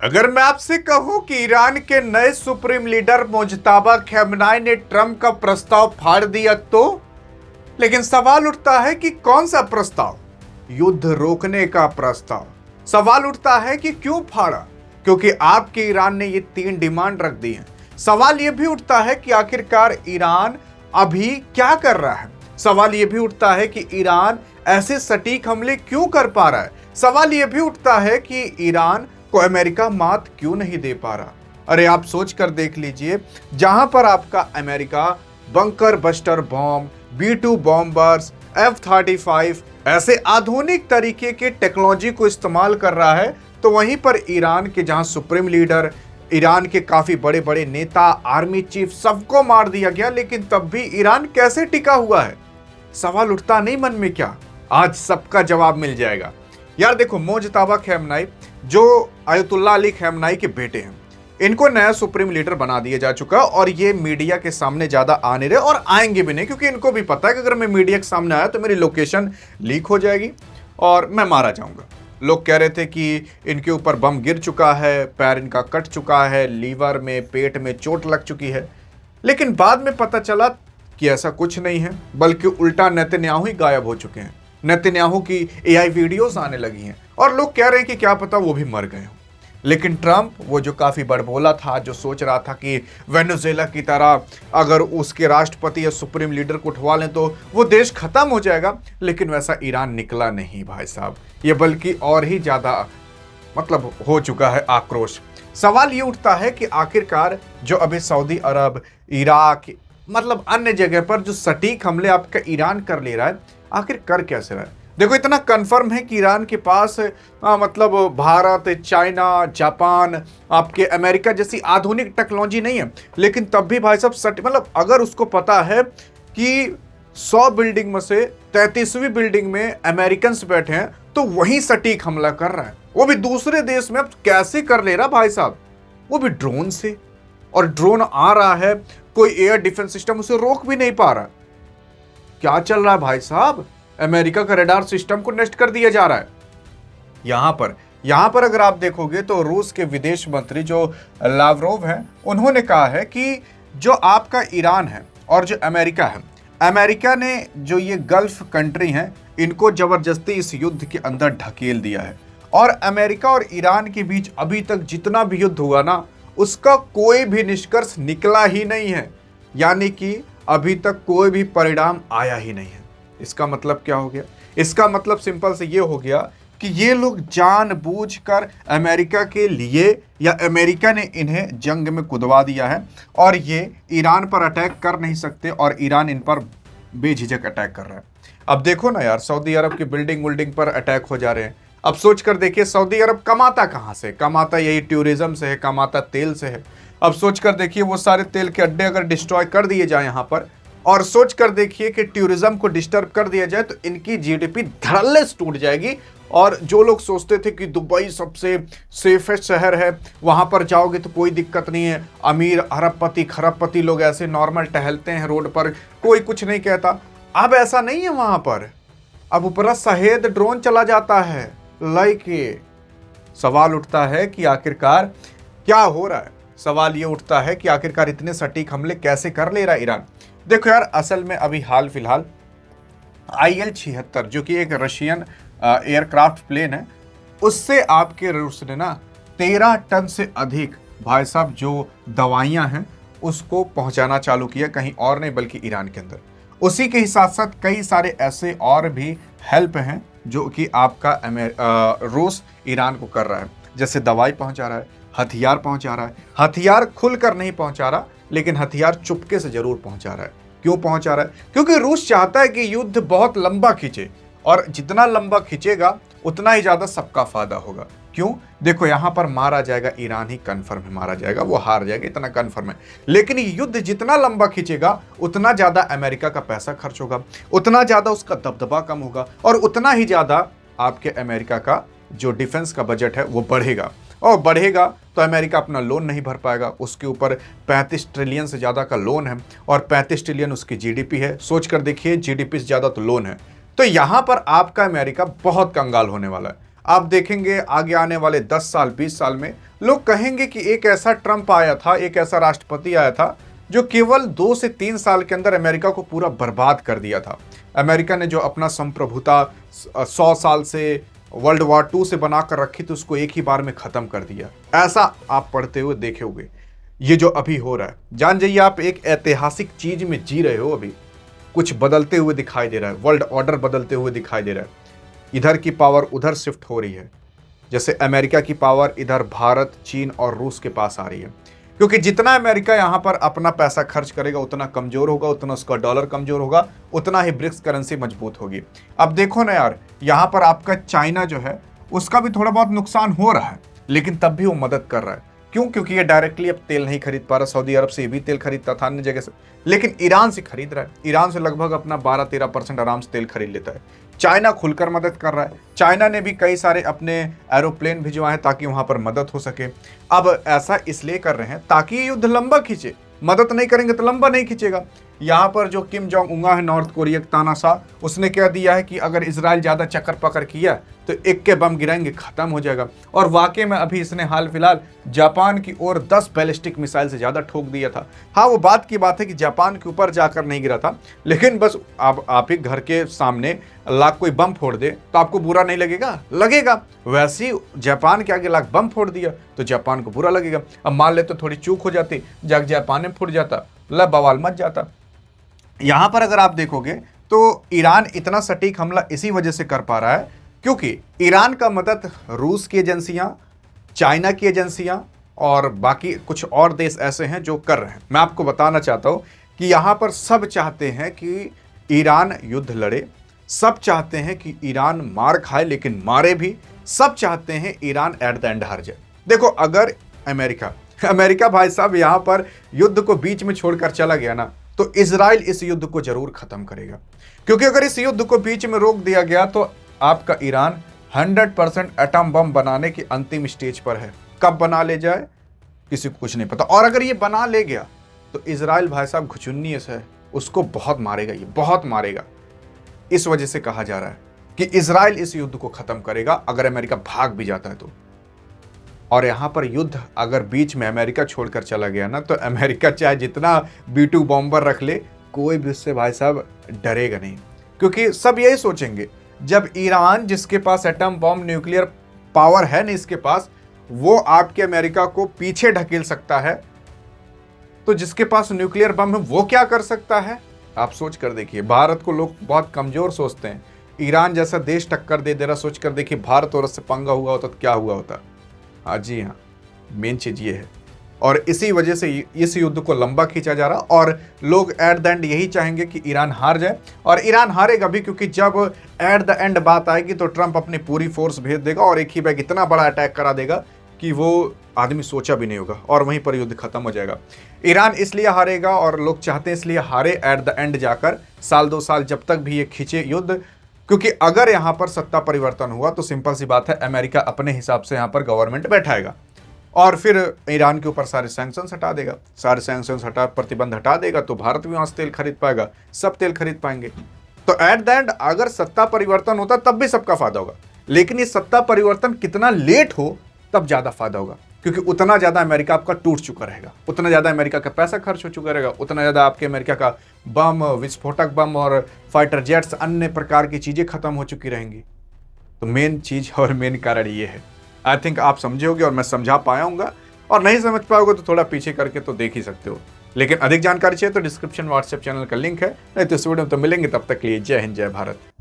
अगर मैं आपसे कहूं कि ईरान के नए सुप्रीम लीडर मुज्तबा खamenei ने ट्रंप का प्रस्ताव फाड़ दिया तो। लेकिन सवाल उठता है कि कौन सा प्रस्ताव? युद्ध रोकने का प्रस्ताव। सवाल उठता है कि क्यों फाड़ा? क्योंकि आपके ईरान ने ये 3 डिमांड रख दी हैं। सवाल यह भी उठता है कि आखिरकार ईरान अभी क्या कर रहा है। सवाल यह भी उठता है कि ईरान ऐसे सटीक हमले क्यों कर पा रहा है। सवाल यह भी उठता है कि ईरान को अमेरिका मात क्यों नहीं दे पा रहा। अरे आप सोच कर देख लीजिए, जहां पर आपका America bunker buster bomb, B-2 bombers, F-35 ऐसे आधुनिक तरीके के टेक्नोलॉजी को इस्तेमाल कर रहा है, तो वहीं पर ईरान के जहां सुप्रीम लीडर, ईरान के काफी बड़े बड़े नेता, आर्मी चीफ सबको मार दिया गया, लेकिन तब भी ईरान कैसे टिका हुआ है? सवाल उठता नहीं मन में क्या? आज सबका जवाब मिल जाएगा। यार देखो, मुज्तबा खamenei जो अयतुल्ला अली खamenei के बेटे हैं, इनको नया सुप्रीम लीडर बना दिया जा चुका और ये मीडिया के सामने ज्यादा आ नहीं रहे और आएंगे भी नहीं, क्योंकि इनको भी पता है कि अगर मैं मीडिया के सामने आया तो मेरी लोकेशन लीक हो जाएगी और मैं मारा जाऊंगा। लोग कह रहे थे कि इनके ऊपर बम गिर चुका है, पैर इनका कट चुका है, लीवर में, पेट में चोट लग चुकी है, लेकिन बाद में पता चला कि ऐसा कुछ नहीं है, बल्कि उल्टा नेतन्याहू ही गायब हो चुके हैं। नेतन्याहू की AI वीडियोस आने लगी हैं और लोग कह रहे हैं कि क्या पता वो भी मर गए हों। लेकिन ट्रंप, वो जो काफी बड़बोला था, जो सोच रहा था कि वेनेजुएला की तरह अगर उसके राष्ट्रपति या सुप्रीम लीडर को उठवा लें तो वो देश खत्म हो जाएगा, लेकिन वैसा ईरान निकला नहीं भाई साहब। ये बल्कि और ही ज्यादा हो चुका है आक्रोश। सवाल ये उठता है कि आखिरकार जो अभी सऊदी अरब, इराक, अन्य जगह पर जो सटीक हमले आपका ईरान कर ले रहा है, आखिर कर कैसे रहा है? देखो, इतना कंफर्म है कि ईरान के पास भारत, चाइना, जापान, आपके अमेरिका जैसी आधुनिक टेक्नोलॉजी नहीं है, लेकिन तब भी भाई साहब अगर उसको पता है कि 100 बिल्डिंग में से 33वीं बिल्डिंग में अमेरिकन बैठे हैं, तो वहीं सटीक हमला कर रहा है, वो भी दूसरे देश में। अब कैसे कर ले रहा भाई साहब? वो भी ड्रोन से, और ड्रोन आ रहा है, कोई एयर डिफेंस सिस्टम उसे रोक भी नहीं पा रहा। क्या चल रहा है भाई साहब? अमेरिका का रडार सिस्टम को नष्ट कर दिया जा रहा है। यहां पर अगर आप देखोगे तो रूस के विदेश मंत्री जो लावरोव हैं, उन्होंने कहा है कि जो आपका ईरान है और जो अमेरिका है, अमेरिका ने जो ये गल्फ कंट्री हैं, इनको जबरदस्ती इस युद्ध के अंदर ढकेल दिया है। और अमेरिका और ईरान के बीच अभी तक जितना भी युद्ध हुआ ना, उसका कोई भी निष्कर्ष निकला ही नहीं है, यानी कि अभी तक कोई भी परिणाम आया ही नहीं है। इसका मतलब क्या हो गया? इसका मतलब सिंपल से ये हो गया कि ये लोग जानबूझकर अमेरिका के लिए, या अमेरिका ने इन्हें जंग में कुदवा दिया है और ये ईरान पर अटैक कर नहीं सकते और ईरान इन पर बेझिझक अटैक कर रहा है। अब देखो ना यार, सऊदी अरब की बिल्डिंग पर अटैक हो जा रहे हैं। अब सोच कर देखिए, सऊदी अरब कमाता कहाँ से? कमाता यही टूरिज्म से है, कमाता तेल से है। अब सोच कर देखिए, वो सारे तेल के अड्डे अगर डिस्ट्रॉय कर दिए जाए यहाँ पर, और सोच कर देखिए कि टूरिज्म को डिस्टर्ब कर दिया जाए, तो इनकी GDP धड़ल्ले से टूट जाएगी। और जो लोग सोचते थे कि दुबई सबसे सेफेस्ट शहर है, वहां पर जाओगे तो कोई दिक्कत नहीं है, अमीर अरबपति खरबपति लोग ऐसे नॉर्मल टहलते हैं रोड पर, कोई कुछ नहीं कहता, अब ऐसा नहीं है वहां पर। अब ऊपर सहेद ड्रोन चला जाता है लाइक। सवाल उठता है कि आखिरकार क्या हो रहा है? सवाल ये उठता है कि आखिरकार इतने सटीक हमले कैसे कर ले रहा है ईरान? देखो यार, असल में अभी हाल फिलहाल IL-76 जो कि एक रशियन एयरक्राफ्ट प्लेन है, उससे आपके रूस ने ना 13 टन से अधिक भाई साहब जो दवाइयां हैं उसको पहुंचाना चालू किया, कहीं और नहीं बल्कि ईरान के अंदर। उसी के साथ साथ कई सारे ऐसे और भी हेल्प हैं जो कि आपका रूस ईरान को कर रहा है, जैसे दवाई पहुंचा रहा है, हथियार पहुंचा रहा है। हथियार खुलकर नहीं पहुंचा रहा, लेकिन हथियार चुपके से जरूर पहुंचा रहा है। क्यों पहुंचा रहा है? क्योंकि रूस चाहता है कि युद्ध बहुत लंबा खींचे, और जितना लंबा खींचेगा उतना ही ज्यादा सबका फायदा होगा। क्यों? देखो, यहां पर मारा जाएगा ईरान ही, कन्फर्म है मारा जाएगा, वो हार जाएगा, इतना कन्फर्म है। लेकिन युद्ध जितना लंबा खींचेगा उतना ज्यादा अमेरिका का पैसा खर्च होगा, उतना ज्यादा उसका दबदबा कम होगा, और उतना ही ज्यादा आपके अमेरिका का जो डिफेंस का बजट है वो बढ़ेगा। और बढ़ेगा तो अमेरिका अपना लोन नहीं भर पाएगा, उसके ऊपर 35 ट्रिलियन से ज़्यादा का लोन है, और 35 ट्रिलियन उसकी GDP है। सोच कर देखिए, GDP से ज़्यादा तो लोन है। तो यहाँ पर आपका अमेरिका बहुत कंगाल होने वाला है। आप देखेंगे आगे आने वाले 10 साल 20 साल में लोग कहेंगे कि एक ऐसा ट्रंप आया था, एक ऐसा राष्ट्रपति आया था जो केवल 2 से 3 साल के अंदर अमेरिका को पूरा बर्बाद कर दिया था। अमेरिका ने जो अपना संप्रभुता 100 साल से वर्ल्ड वॉर 2 से बनाकर रखी थी उसको एक ही बार में खत्म कर दिया। ऐसा आप पढ़ते हुए देखे होंगे। ये जो अभी हो रहा है, जान जाइए आप एक ऐतिहासिक चीज में जी रहे हो। अभी कुछ बदलते हुए दिखाई दे रहा है, वर्ल्ड ऑर्डर बदलते हुए दिखाई दे रहा है। इधर की पावर उधर शिफ्ट हो रही है, जैसे अमेरिका की पावर इधर भारत, चीन और रूस के पास आ रही है। क्योंकि जितना अमेरिका यहां पर अपना पैसा खर्च करेगा उतना कमजोर होगा, उतना उसका डॉलर कमजोर होगा, उतना ही ब्रिक्स करेंसी मजबूत होगी। अब देखो ना यार, यहां पर आपका चाइना जो है उसका भी थोड़ा बहुत नुकसान हो रहा है, लेकिन तब भी वो मदद कर रहा है। क्यों? क्योंकि ये डायरेक्टली अब तेल नहीं खरीद पा रहा। सऊदी अरब से भी तेल खरीदता था, अन्य जगह से, लेकिन ईरान से खरीद रहा है। ईरान से लगभग अपना 12-13% आराम से तेल खरीद लेता है। चाइना खुलकर मदद कर रहा है। चाइना ने भी कई सारे अपने एरोप्लेन भिजवाए ताकि वहां पर मदद हो सके। अब ऐसा इसलिए कर रहे हैं ताकि ये युद्ध लंबा खींचे। मदद नहीं करेंगे तो लंबा नहीं खींचेगा। यहाँ पर जो किम जोंग उंगा है, नॉर्थ कोरिया का तानाशाह, उसने कह दिया है कि अगर इजराइल ज़्यादा चक्कर पकड़ किया तो एक के बम गिराएंगे, खत्म हो जाएगा। और वाकई में अभी इसने हाल फिलहाल जापान की ओर 10 बैलिस्टिक मिसाइल से ज़्यादा ठोक दिया था। हाँ, वो बात की बात है कि जापान के ऊपर जाकर नहीं गिरा था, लेकिन बस आप ही घर के सामने लाख कोई बम फोड़ दे तो आपको बुरा नहीं लगेगा? लगेगा। वैसे ही जापान के आगे लाख बम फोड़ दिया तो जापान को बुरा लगेगा। अब मान ले तो थोड़ी चूक हो जाती, जापान में फूट जाता, बवाल मच जाता। यहां पर अगर आप देखोगे तो ईरान इतना सटीक हमला इसी वजह से कर पा रहा है क्योंकि ईरान का मदद रूस की एजेंसियां, चाइना की एजेंसियां और बाकी कुछ और देश ऐसे हैं जो कर रहे हैं। मैं आपको बताना चाहता हूं कि यहां पर सब चाहते हैं कि ईरान युद्ध लड़े, सब चाहते हैं कि ईरान मार खाए, लेकिन मारे भी। सब चाहते हैं ईरान एट द एंड हार जाए। देखो, अगर अमेरिका भाई साहब यहां पर युद्ध को बीच में छोड़कर चला गया ना, तो इजराइल इस युद्ध को जरूर खत्म करेगा। क्योंकि अगर इस युद्ध को बीच में रोक दिया गया तो आपका ईरान 100% एटम बम बनाने की अंतिम स्टेज पर है। कब बना ले जाए किसी को कुछ नहीं पता। और अगर ये बना ले गया तो इजराइल भाई साहब घुचुन्नी है, उसको बहुत मारेगा, ये बहुत मारेगा। इस वजह से कहा जा रहा है कि इजराइल इस युद्ध को खत्म करेगा अगर अमेरिका भाग भी जाता है तो। और यहां पर युद्ध अगर बीच में अमेरिका छोड़कर चला गया ना, तो अमेरिका चाहे जितना B-2 बॉम्बर रख ले, कोई भी उससे भाई साहब डरेगा नहीं। क्योंकि सब यही सोचेंगे, जब ईरान जिसके पास एटम बॉम्ब, न्यूक्लियर पावर है नहीं इसके पास, वो आपके अमेरिका को पीछे ढकेल सकता है, तो जिसके पास न्यूक्लियर बम है वो क्या कर सकता है? आप सोच कर देखिए। भारत को लोग बहुत कमजोर सोचते हैं। ईरान जैसा देश टक्कर दे दे रहा, सोच कर देखिए भारत और उससे पंगा हुआ होता तो क्या हुआ होता। हाँ जी हाँ, मेन चीज ये है। और इसी वजह से इस युद्ध को लंबा खींचा जा रहा, और लोग एट द एंड यही चाहेंगे कि ईरान हार जाए। और ईरान हारेगा भी, क्योंकि जब एट द एंड बात आएगी तो ट्रंप अपनी पूरी फोर्स भेज देगा और एक ही बैग इतना बड़ा अटैक करा देगा कि वो आदमी सोचा भी नहीं होगा, और वहीं पर युद्ध खत्म हो जाएगा। ईरान इसलिए हारेगा और लोग चाहते हैं इसलिए हारे एट द एंड जाकर, साल 2 साल जब तक भी ये खींचे युद्ध। क्योंकि अगर यहां पर सत्ता परिवर्तन हुआ तो सिंपल सी बात है, अमेरिका अपने हिसाब से यहां पर गवर्नमेंट बैठाएगा और फिर ईरान के ऊपर सारे सैंक्शंस हटा देगा। सारे सैंक्शंस प्रतिबंध हटा देगा तो भारत भी वहां से तेल खरीद पाएगा, सब तेल खरीद पाएंगे। तो एट द एंड अगर सत्ता परिवर्तन होता तब भी सबका फायदा होगा, लेकिन ये सत्ता परिवर्तन कितना लेट हो तब ज्यादा फायदा होगा, क्योंकि उतना ज्यादा अमेरिका आपका टूट चुका रहेगा, उतना ज्यादा अमेरिका का पैसा खर्च हो चुका रहेगा, उतना ज्यादा आपके अमेरिका का बम, विस्फोटक बम और फाइटर जेट्स, अन्य प्रकार की चीजें खत्म हो चुकी रहेंगी। तो मेन चीज और मेन कारण ये है। आई थिंक आप समझे होगे और मैं समझा पाया हूँगा, और नहीं समझ पाओगे तो थोड़ा पीछे करके तो देख ही सकते हो। लेकिन अधिक जानकारी चाहिए तो डिस्क्रिप्शन व्हाट्सएप चैनल का लिंक है, नहीं तो इस वीडियो में तो मिलेंगे। तब तक के लिए जय हिंद, जय भारत।